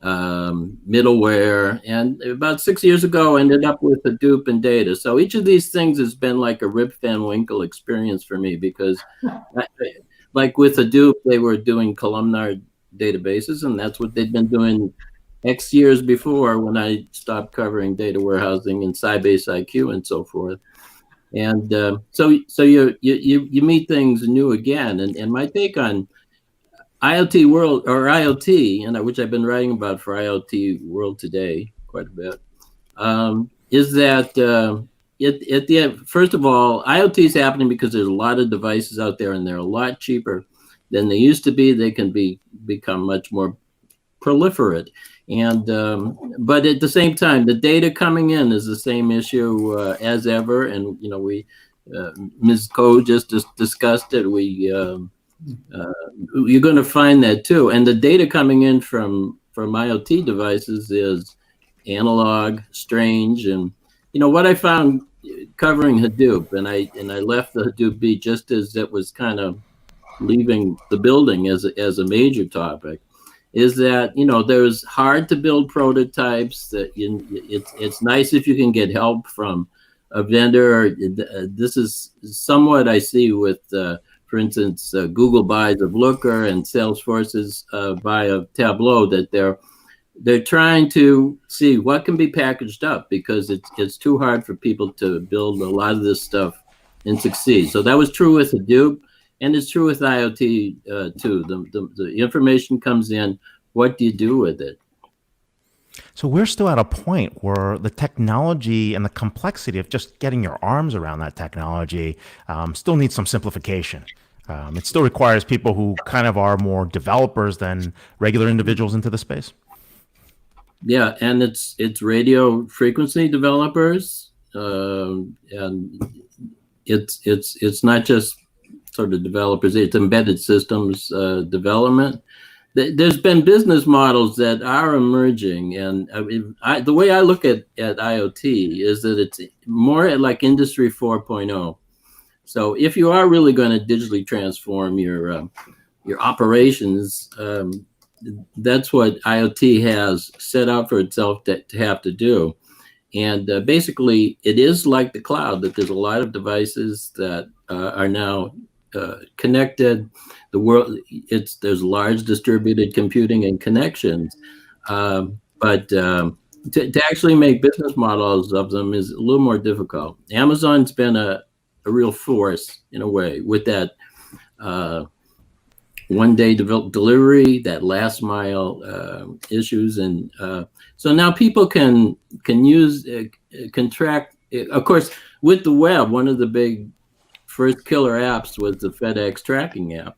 middleware, and about 6 years ago, I ended up with Hadoop and data. So each of these things has been like a Rip Van Winkle experience for me because, like with Hadoop, they were doing columnar databases, and that's what they'd been doing X years before when I stopped covering data warehousing and Sybase IQ and so forth. And so you meet things new again. And my take on IoT World or IoT, and which I've been writing about for IoT World Today quite a bit, is that at the end, first of all, IoT is happening because there's a lot of devices out there, and they're a lot cheaper than they used to be. They can become much more proliferate. And but at the same time, the data coming in is the same issue as ever. And we Ms. Ko just discussed it. You're going to find that too. And the data coming in from IoT devices is analog, strange, and what I found covering Hadoop, and I left the Hadoop beat just as it was kind of leaving the building as a major topic. Is that there's hard to build prototypes. That it's nice if you can get help from a vendor. This is somewhat I see with, for instance, Google buys of Looker and Salesforce's buy of Tableau. That they're trying to see what can be packaged up because it's too hard for people to build a lot of this stuff and succeed. So that was true with Hadoop. And it's true with IoT too. The information comes in. What do you do with it? So we're still at a point where the technology and the complexity of just getting your arms around that technology still needs some simplification. It still requires people who kind of are more developers than regular individuals into the space. Yeah, and it's radio frequency developers, and it's not just sort of developers, it's embedded systems development. There's been business models that are emerging, and the way I look at IoT is that it's more like Industry 4.0. So if you are really going to digitally transform your operations, that's what IoT has set out for itself to have to do. And basically, it is like the cloud, that there's a lot of devices that are now connected. The world, there's large distributed computing and connections, but to actually make business models of them is a little more difficult. Amazon's been a real force in a way with that one-day delivery, that last mile issues, and so now people can track. Of course, with the web, one of the big first killer apps was the FedEx tracking app.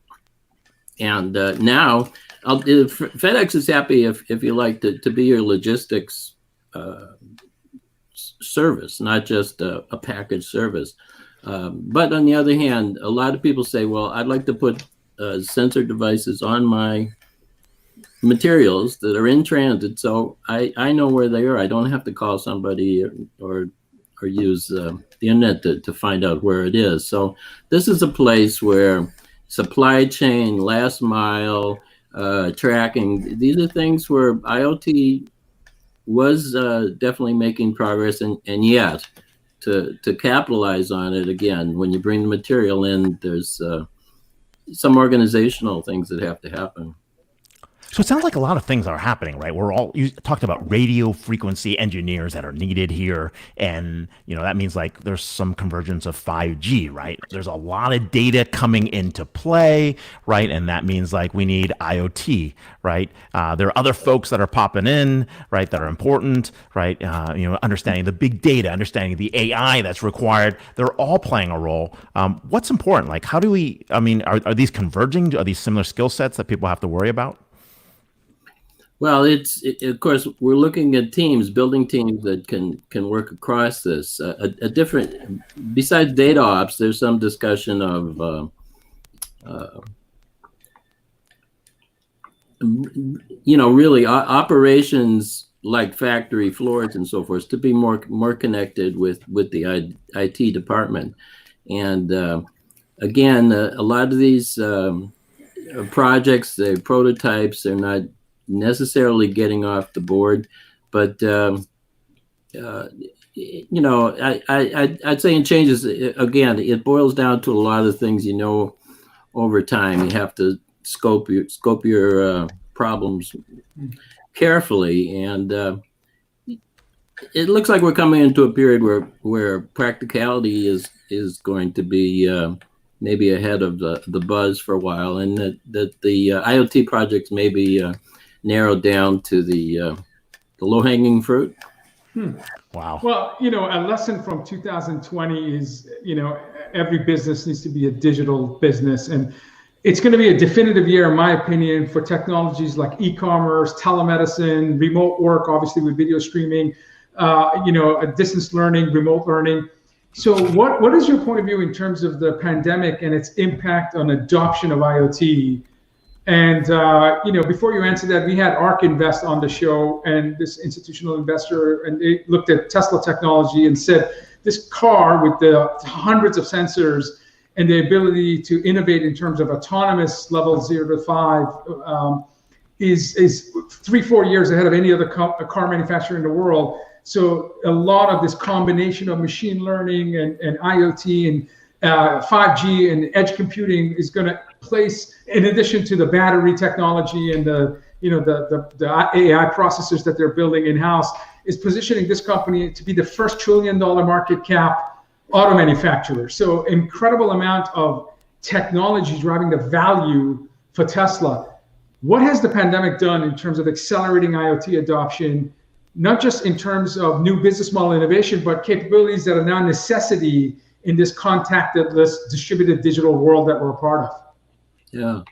And now FedEx is happy if you like to be your logistics service, not just a package service. But on the other hand, a lot of people say, well, I'd like to put sensor devices on my materials that are in transit, so I know where they are. I don't have to call somebody or use the internet to find out where it is. So this is a place where supply chain, last mile, tracking, these are things where IoT was definitely making progress, and yet to capitalize on it again, when you bring the material in, there's some organizational things that have to happen. So it sounds like a lot of things are happening, right? You talked about radio frequency engineers that are needed here. And, that means like there's some convergence of 5G, right? There's a lot of data coming into play, right? And that means like we need IoT, right? There are other folks that are popping in, right, that are important, right? Understanding the big data, understanding the AI that's required. They're all playing a role. What's important? Like, how do are these converging? Are these similar skill sets that people have to worry about? Well, of course, we're looking at teams, building teams that can work across this. A different, besides data ops, there's some discussion of, really operations like factory floors and so forth to be more connected with the IT department. And again, a lot of these projects, the prototypes, they're not necessarily getting off the board, but I'd say in changes, again, it boils down to a lot of things. Over time, you have to scope your problems carefully, and it looks like we're coming into a period where practicality is going to be maybe ahead of the buzz for a while, and that the IoT projects may be narrowed down to the low-hanging fruit. Wow. Well, a lesson from 2020 is, every business needs to be a digital business. And it's going to be a definitive year, in my opinion, for technologies like e-commerce, telemedicine, remote work, obviously with video streaming, distance learning, remote learning. So what is your point of view in terms of the pandemic and its impact on adoption of IoT? And, before you answer that, we had ARK Invest on the show, and this institutional investor, and they looked at Tesla technology and said, this car with the hundreds of sensors and the ability to innovate in terms of autonomous level 0 to 5 is 3-4 years ahead of any other car manufacturer in the world. So a lot of this combination of machine learning and IoT and 5G and edge computing is going to place, in addition to the battery technology and the AI processors that they're building in-house, is positioning this company to be the first $1 trillion market cap auto manufacturer. So incredible amount of technology driving the value for Tesla. What has the pandemic done in terms of accelerating IoT adoption, not just in terms of new business model innovation, but capabilities that are now a necessity in this contactless distributed digital world that we're a part of? Yeah.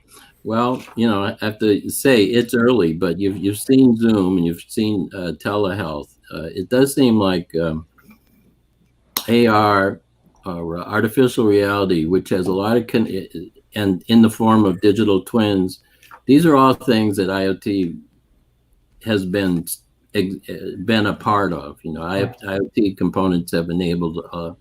Well, I have to say it's early, but you've seen Zoom and you've seen telehealth. It does seem like AR, or artificial reality, which has a lot of and in the form of digital twins. These are all things that IoT has been a part of. IoT components have enabled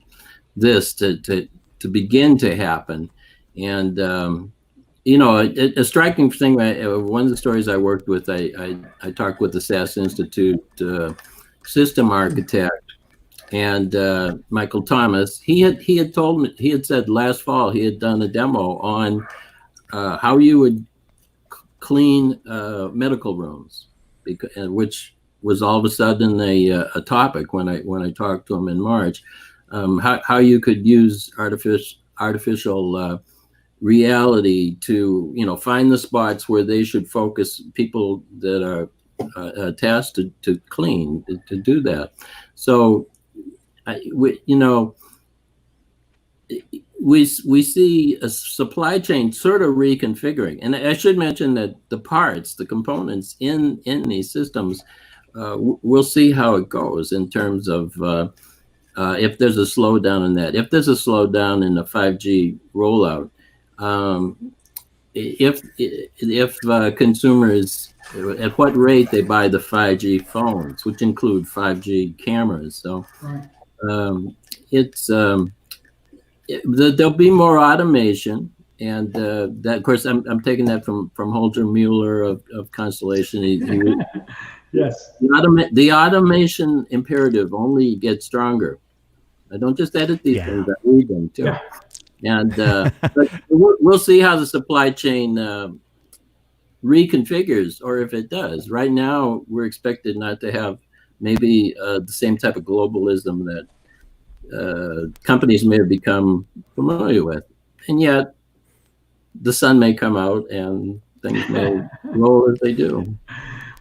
this to begin to happen, and a striking thing. One of the stories I worked with, I talked with the SAS Institute system architect, and Michael Thomas. He had told me, he had said last fall he had done a demo on how you would clean medical rooms, which was all of a sudden a topic when I talked to him in March. How you could use artificial reality to find the spots where they should focus people that are tasked to clean, to do that. So we see a supply chain sort of reconfiguring, and I should mention that the parts, the components in these systems, we'll see how it goes in terms of if there's a slowdown in that, if there's a slowdown in the 5G rollout, if consumers, at what rate they buy the 5G phones, which include 5G cameras. So there'll be more automation, and that, of course, I'm taking that from Holger Mueller of Constellation. Yes. The automation imperative only gets stronger. I don't just edit these things, I read them too. Yeah. And but we'll see how the supply chain reconfigures, or if it does. Right now, we're expected not to have maybe the same type of globalism that companies may have become familiar with. And yet, the sun may come out and things may roll as they do.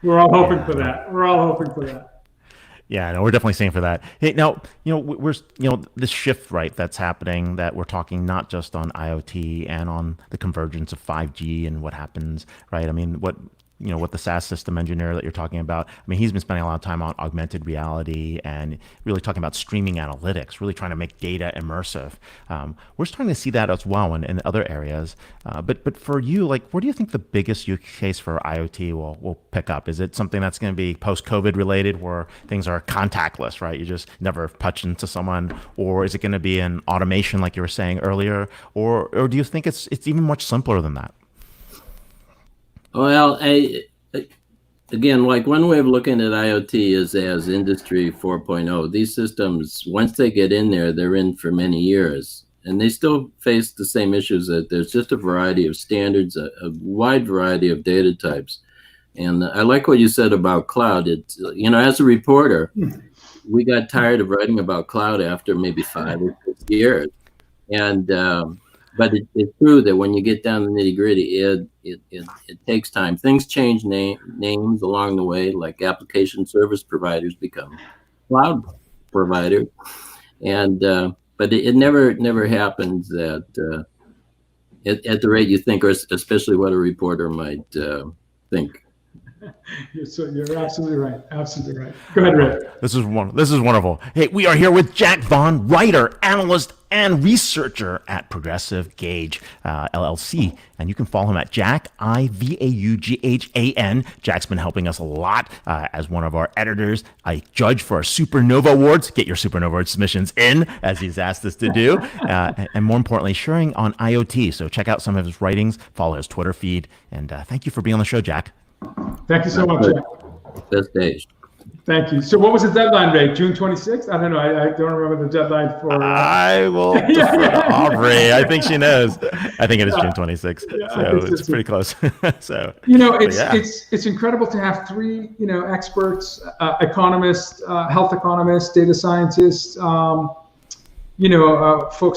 We're all hoping for that. We're all hoping for that. Yeah, no, we're definitely saying for that. Hey, now, we're this shift, right, that's happening, that we're talking not just on IoT and on the convergence of 5G and what happens, right? I mean, what the SaaS system engineer that you're talking about, I mean, he's been spending a lot of time on augmented reality and really talking about streaming analytics, really trying to make data immersive. We're starting to see that as well in other areas. But for you, like, where do you think the biggest use case for IoT will pick up? Is it something that's going to be post-COVID related where things are contactless, right? You just never touch into someone, or is it going to be an automation like you were saying earlier, or do you think it's even much simpler than that? Well, again, like one way of looking at IoT is as Industry 4.0. These systems, once they get in there, they're in for many years. And they still face the same issues, that there's just a variety of standards, a wide variety of data types. And I like what you said about cloud. It's, as a reporter, we got tired of writing about cloud after maybe 5 or 6 years. And but it's true that when you get down to the nitty gritty, it takes time. Things change names along the way, like application service providers become cloud providers, and but it never happens at the rate you think, or especially what a reporter might think. You're absolutely right. Absolutely right. Go ahead, Ray. This is wonderful. Hey, we are here with Jack Vaughan, writer, analyst, and researcher at Progressive Gauge LLC, and you can follow him at Jack IVAUGHAN. Jack's been helping us a lot as one of our editors. I judge for our Supernova Awards. Get your Supernova submissions in, as he's asked us to do, and more importantly, sharing on IoT. So check out some of his writings, follow his Twitter feed, and thank you for being on the show, Jack. Thank you so much, Jack. Best days. Thank you. So what was the deadline, Ray? June 26th? I don't know. I don't remember the deadline for... I will defer to Aubrey. I think she knows. I think it is June 26th. So it's pretty close. So it's incredible to have 3 experts, economists, health economists, data scientists, folks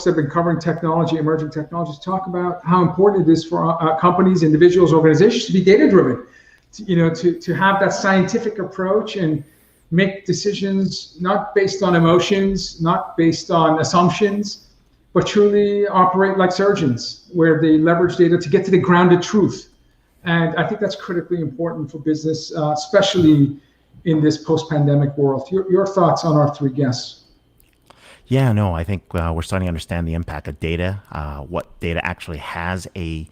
that have been covering technology, emerging technologies, talk about how important it is for companies, individuals, organizations to be data-driven. To have that scientific approach and make decisions not based on emotions, not based on assumptions, but truly operate like surgeons, where they leverage data to get to the grounded truth. And I think that's critically important for business, especially in this post-pandemic world. Your thoughts on our 3 guests? Yeah, no, I think we're starting to understand the impact of data, what data actually has a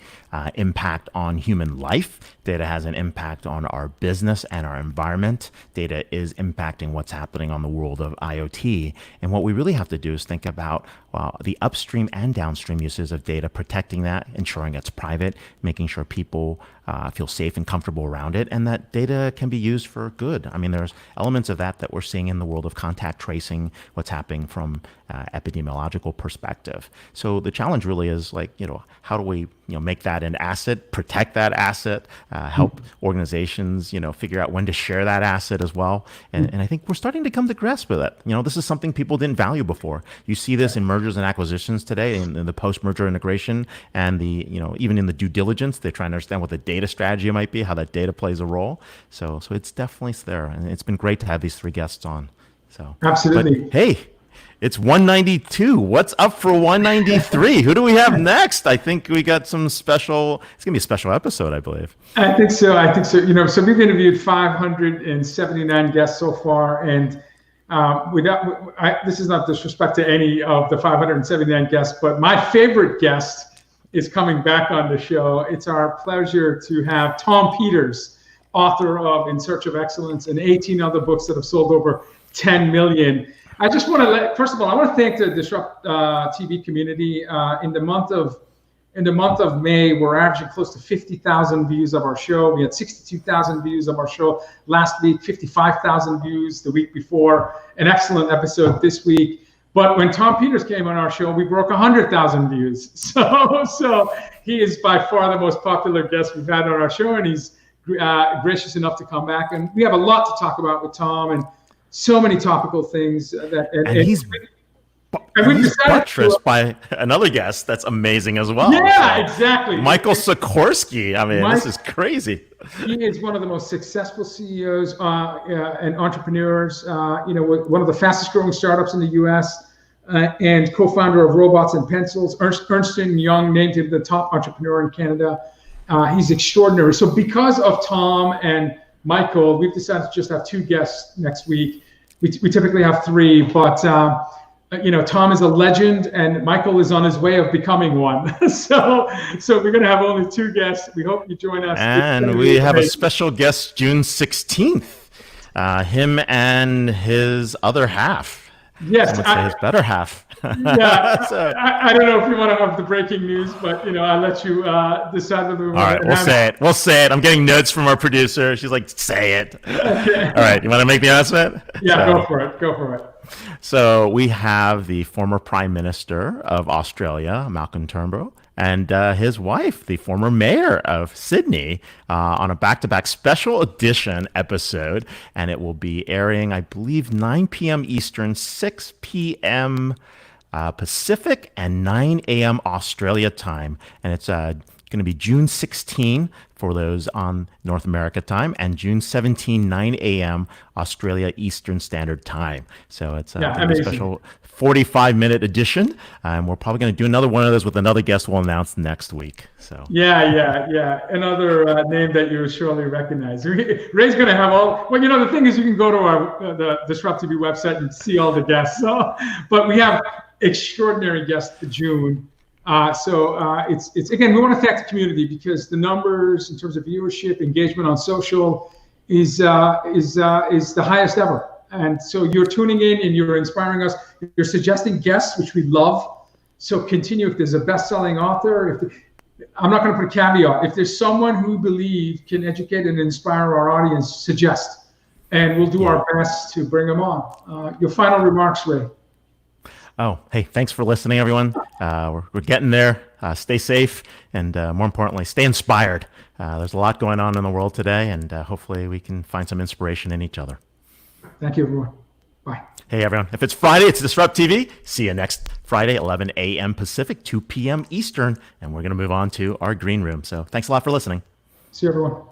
impact on human life. Data has an impact on our business and our environment. Data is impacting what's happening on the world of IoT. And what we really have to do is think about the upstream and downstream uses of data, protecting that, ensuring it's private, making sure people feel safe and comfortable around it, and that data can be used for good. I mean, there's elements of that we're seeing in the world of contact tracing, what's happening from epidemiological perspective. So the challenge really is how do we make that an asset, protect that asset, help organizations figure out when to share that asset as well. And I think we're starting to come to grasp with it. This is something people didn't value before. You see this in mergers and acquisitions today, in the post-merger integration, and the even in the due diligence, they're trying to understand what the data strategy might be, how that data plays a role. So it's definitely there, and it's been great to have these 3 guests on. So absolutely. But, hey, it's 192. What's up for 193? Who do we have next? I think we got some special. It's gonna be a special episode, I believe. I think so. So we've interviewed 579 guests so far, and this is not disrespect to any of the 579 guests, but my favorite guest is coming back on the show. It's our pleasure to have Tom Peters, author of In Search of Excellence and 18 other books that have sold over 10 million. I just want to first of all, I want to thank the Disrupt TV community. In the month of May, we're averaging close to 50,000 views of our show. We had 62,000 views of our show last week, 55,000 views the week before, an excellent episode this week. But when Tom Peters came on our show, we broke 100,000 views. So he is by far the most popular guest we've had on our show, and he's gracious enough to come back. And we have a lot to talk about with Tom, and so many topical things he's buttressed by another guest that's amazing as well. Yeah, exactly. Michael Sikorski. I mean, this is crazy. He is one of the most successful CEOs and entrepreneurs. One of the fastest growing startups in the U.S. And co-founder of Robots and Pencils. Ernst & Young named him the top entrepreneur in Canada. He's extraordinary. So because of Tom and Michael, we've decided to just have 2 guests next week. We typically have 3, but Tom is a legend and Michael is on his way of becoming one. so we're going to have only 2 guests. We hope you join us. And we have a special guest June 16th, him and his other half. Yes. Some would say his better half. Yeah, so, I don't know if you want to have the breaking news, but I'll let you decide whether we want. All right, we'll say it. We'll say it. I'm getting notes from our producer. She's like, "Say it." Okay. All right, you want to make the announcement? Yeah, go for it. Go for it. So we have the former Prime Minister of Australia, Malcolm Turnbull, and his wife, the former mayor of Sydney, on a back-to-back special edition episode, and it will be airing, I believe, 9 p.m. Eastern, 6 p.m. Pacific, and 9 a.m. Australia time. And it's going to be June 16 for those on North America time, and June 17, 9 a.m. Australia Eastern Standard Time. So it's a special 45-minute edition, and we're probably going to do another one of those with another guest we'll announce next week. So yeah. Another name that you surely recognize. Ray's going to have all. Well, the thing is, you can go to the DisrupTV website and see all the guests. So, but we have extraordinary guests for June. It's again, we want to thank the community because the numbers in terms of viewership, engagement on social is the highest ever. And so you're tuning in and you're inspiring us. You're suggesting guests, which we love. So continue. If there's a best-selling author, I'm not going to put a caveat. If there's someone who we believe can educate and inspire our audience, suggest, and we'll do our best to bring them on. Your final remarks, Ray. Oh, hey, thanks for listening, everyone. We're getting there. Stay safe, and more importantly, stay inspired. There's a lot going on in the world today, and hopefully we can find some inspiration in each other. Thank you, everyone. Bye. Hey, everyone. If it's Friday, it's DisrupTV. See you next Friday, 11 a.m. Pacific, 2 p.m. Eastern, and we're going to move on to our green room. So thanks a lot for listening. See you, everyone.